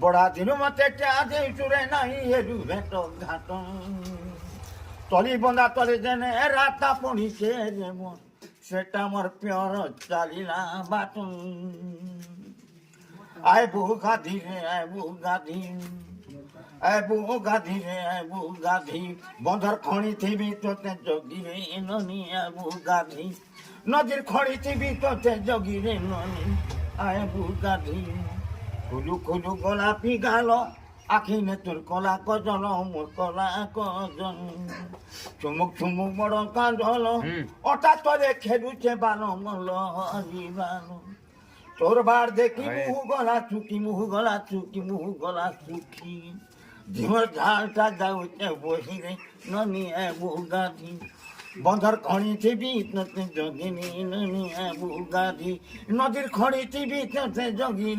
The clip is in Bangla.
বড়া দিন মতে আজে চুরে নাই এরু ভেট ঘাট তলি বন্ধা তলে জেনে রাতা পড়িছে যেমন সেটা আমার পিওর চালিলা বাটন আয় বউ গাধি রে আয় বউ গাধি আয় বউ গাধি রে আয় বউ গাধি বন্ধর খনি থিবি তোতে জগি রে ননি আয় বউ গাধি নদীর খনি থিবি তোতে জগি রে ননি আয় বউ গাধি খুলু খুলু গোলাপি গাল আখিনে তোর কলা কজন মোর কলা কজন চুমুক চুমুক বড় কাঁদল ওটা তরে খেলুছে বানো মল জীবানো তোর বার দেখি মুহু গলা চুকি মুহু গলা চুকি মুহু গলা চুকি ঝিমর ঝালটা যাউছে বহিরে ননি এবু গাধি বন্ধর খনি থিবি তোতে জগিনি ননি এবু গাধি নদীর খনি থিবি তোতে জগিনি